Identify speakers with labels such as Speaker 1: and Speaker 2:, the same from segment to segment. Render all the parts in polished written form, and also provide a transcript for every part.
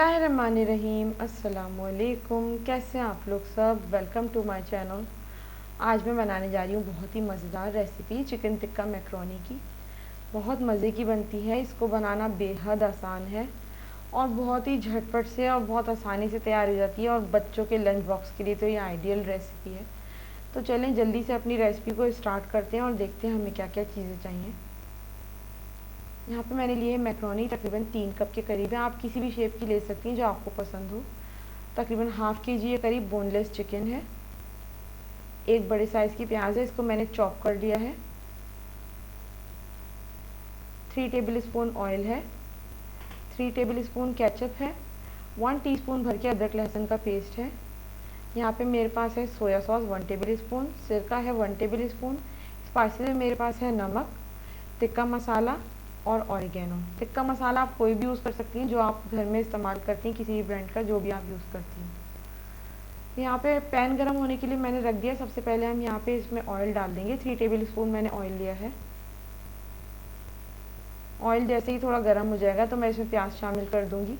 Speaker 1: बिस्मिल्लाहिर्रहमानिर्रहीम। अस्सलामुअलैकुम। कैसे हैं आप लोग सब? Welcome to my channel. आज मैं बनाने जा रही हूँ बहुत ही मज़ेदार रेसिपी चिकन टिक्का मैक्रोनी की। बहुत मज़े की बनती है, इसको बनाना बेहद आसान है और बहुत ही झटपट से और बहुत आसानी से तैयार हो जाती है और बच्चों के लंच बॉक्स के लिए तो ये आइडियल रेसिपी है। तो चलें जल्दी से अपनी रेसिपी को स्टार्ट करते हैं और देखते हैं हमें क्या क्या चीज़ें चाहिए। यहाँ पे मैंने लिए मैक्रोनी तकरीबन 3 कप के करीब है। आप किसी भी शेप की ले सकती हैं जो आपको पसंद हो। तकरीबन हाफ़ के जी के करीब बोनलेस चिकन है। एक बड़े साइज़ की प्याज है, इसको मैंने चॉप कर लिया है। 3 टेबल स्पून ऑयल है। 3 टेबल स्पून केचप है। 1 टीस्पून भर के अदरक लहसुन का पेस्ट है। यहाँ पे मेरे पास है सोया सॉस 1 टेबल स्पून, सिरका है 1 टेबल स्पून। स्पाइसेस में मेरे पास है नमक, टिक्का मसाला और ऑरिगेनो। टिक्का मसाला आप कोई भी यूज़ कर सकती हैं जो आप घर में इस्तेमाल करती हैं, किसी भी ब्रांड का जो भी आप यूज़ करती हैं। यहाँ पे पैन गरम होने के लिए मैंने रख दिया। सबसे पहले हम यहाँ पे इसमें ऑयल डाल देंगे। 3 टेबल स्पून मैंने ऑयल लिया है। ऑयल जैसे ही थोड़ा गर्म हो जाएगा तो मैं इसमें प्याज शामिल कर दूँगी।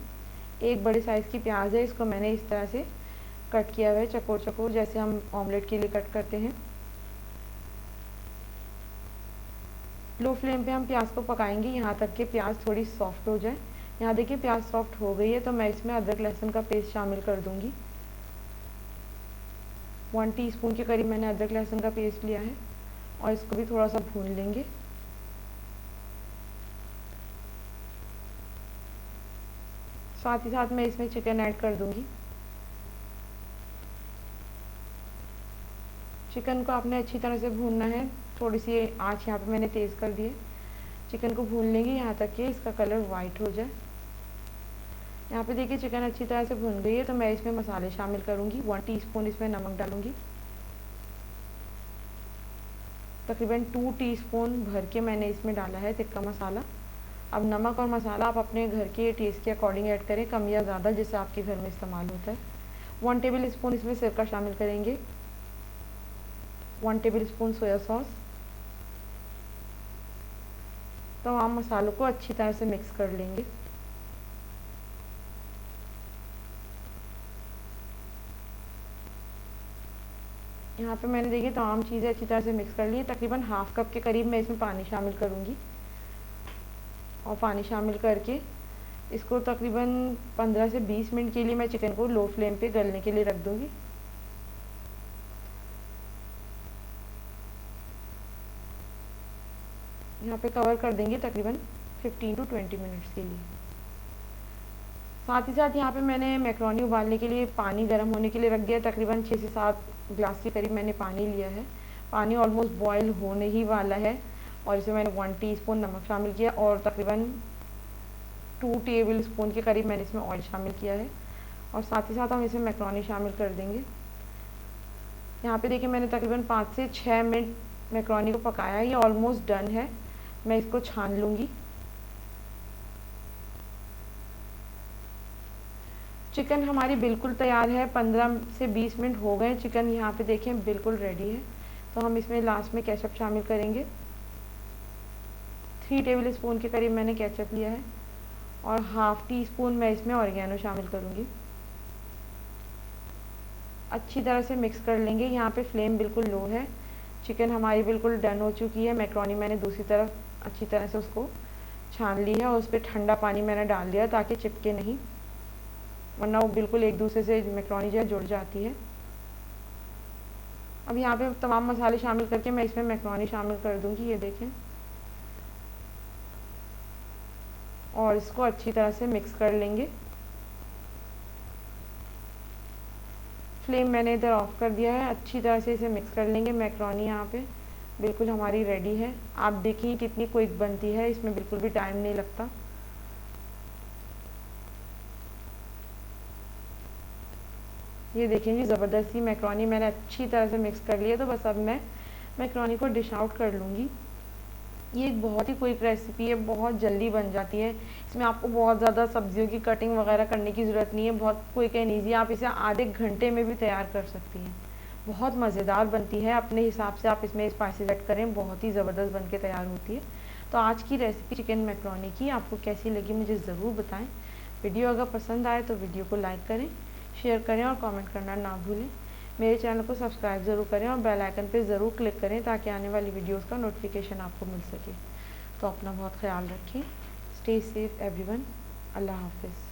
Speaker 1: एक बड़े साइज़ की प्याज है, इसको मैंने इस तरह से कट किया हुआ है, चकोर चकोर, जैसे हम ऑमलेट के लिए कट करते हैं। लो फ्लेम पे हम प्याज को पकाएंगे यहाँ तक कि प्याज थोड़ी सॉफ्ट हो जाए। यहाँ देखिए प्याज सॉफ्ट हो गई है तो मैं इसमें अदरक लहसुन का पेस्ट शामिल कर दूँगी। 1 टीस्पून के करीब मैंने अदरक लहसुन का पेस्ट लिया है और इसको भी थोड़ा सा भून लेंगे। साथ ही साथ मैं इसमें चिकन ऐड कर दूँगी। चिकन को आपने अच्छी तरह से भूनना है। थोड़ी सी आँच यहाँ पे मैंने तेज़ कर दी है। चिकन को भून लेंगे यहाँ तक कि इसका कलर वाइट हो जाए। यहाँ पे देखिए चिकन अच्छी तरह से भुन गई है तो मैं इसमें मसाले शामिल करूँगी। 1 टीस्पून इसमें नमक डालूँगी। तकरीबन 2 टीस्पून भर के मैंने इसमें डाला है टिक्का मसाला। अब नमक और मसाला आप अपने घर के टेस्ट के अकॉर्डिंग ऐड करें, कम या ज़्यादा, जैसे आपके घर में इस्तेमाल होता है। 1 टेबल स्पून इसमें सिरका शामिल करेंगे। 1 टेबल स्पून सोया सॉस। तमाम मसालों को अच्छी तरह से मिक्स कर लेंगे। यहाँ पे मैंने देखिए तमाम चीज़ें अच्छी तरह से मिक्स कर ली है। तकरीबन हाफ़ कप के करीब मैं इसमें पानी शामिल करूँगी और पानी शामिल करके इसको तकरीबन 15 से 20 मिनट के लिए मैं चिकन को लो फ्लेम पे गलने के लिए रख दूँगी। यहाँ पे कवर कर देंगे तकरीबन 15 टू 20 मिनट्स के लिए। साथ ही साथ यहाँ पे मैंने मैक्रोनी उबालने के लिए पानी गर्म होने के लिए रख दिया। तकरीबन 6 से 7 ग्लास के करीब मैंने पानी लिया है। पानी ऑलमोस्ट बॉयल होने ही वाला है और इसमें मैंने 1 टीस्पून नमक शामिल किया और तकरीबन 2 टेबल स्पून के करीब मैंने इसमें ऑयल शामिल किया है और साथ ही साथ हम इसमें मैक्रोनी शामिल कर देंगे। यहाँ पे देखिए मैंने तकरीबन 5 से 6 मिनट मैक्रोनी को पकाया है। ये ऑलमोस्ट डन है। मैं इसको छान लूँगी। चिकन हमारी बिल्कुल तैयार है। 15 से 20 मिनट हो गए। चिकन यहाँ पे देखें बिल्कुल रेडी है। तो हम इसमें लास्ट में केचप शामिल करेंगे। 3 टेबल स्पून के करीब मैंने केचप लिया है और हाफ़ टी स्पून मैं इसमें ऑरिगेनो शामिल करूँगी। अच्छी तरह से मिक्स कर लेंगे। यहाँ पे फ्लेम बिल्कुल लो है। चिकन हमारी बिल्कुल डन हो चुकी है। मैक्रोनी मैंने दूसरी तरफ अच्छी तरह से उसको छान ली है और उस पर ठंडा पानी मैंने डाल दिया ताकि चिपके नहीं, वरना वो बिल्कुल एक दूसरे से मैक्रोनी जो है जुड़ जाती है। अब यहाँ पे तमाम मसाले शामिल करके मैं इसमें मैक्रोनी शामिल कर दूँगी। ये देखें और इसको अच्छी तरह से मिक्स कर लेंगे। फ्लेम मैंने इधर ऑफ कर दिया है। अच्छी तरह से इसे मिक्स कर लेंगे। मैक्रोनी यहाँ पे बिल्कुल हमारी रेडी है। आप देखिए कितनी क्विक बनती है, इसमें बिल्कुल भी टाइम नहीं लगता। ये देखें जी ज़बरदस्ती मैक्रोनी मैंने अच्छी तरह से मिक्स कर लिया। तो बस अब मैं मैक्रोनी को डिश आउट कर लूँगी। ये एक बहुत ही क्विक रेसिपी है, बहुत जल्दी बन जाती है। इसमें आपको बहुत ज़्यादा सब्जियों की कटिंग वगैरह करने की ज़रूरत नहीं है। बहुत क्विक एंड ईजी, आप इसे आधे घंटे में भी तैयार कर सकती हैं। बहुत मज़ेदार बनती है। अपने हिसाब से आप इसमें स्पाइसेस ऐड करें, बहुत ही ज़बरदस्त बन के तैयार होती है। तो आज की रेसिपी चिकन मैक्रोनी की आपको कैसी लगी मुझे ज़रूर बताएं। वीडियो अगर पसंद आए तो वीडियो को लाइक करें, शेयर करें और कमेंट करना ना भूलें। मेरे चैनल को सब्सक्राइब ज़रूर करें और बेल आइकन पे ज़रूर क्लिक करें ताकि आने वाली वीडियोस का नोटिफिकेशन आपको मिल सके। तो अपना बहुत ख्याल रखें। Stay safe everyone. अल्लाह हाफिज़।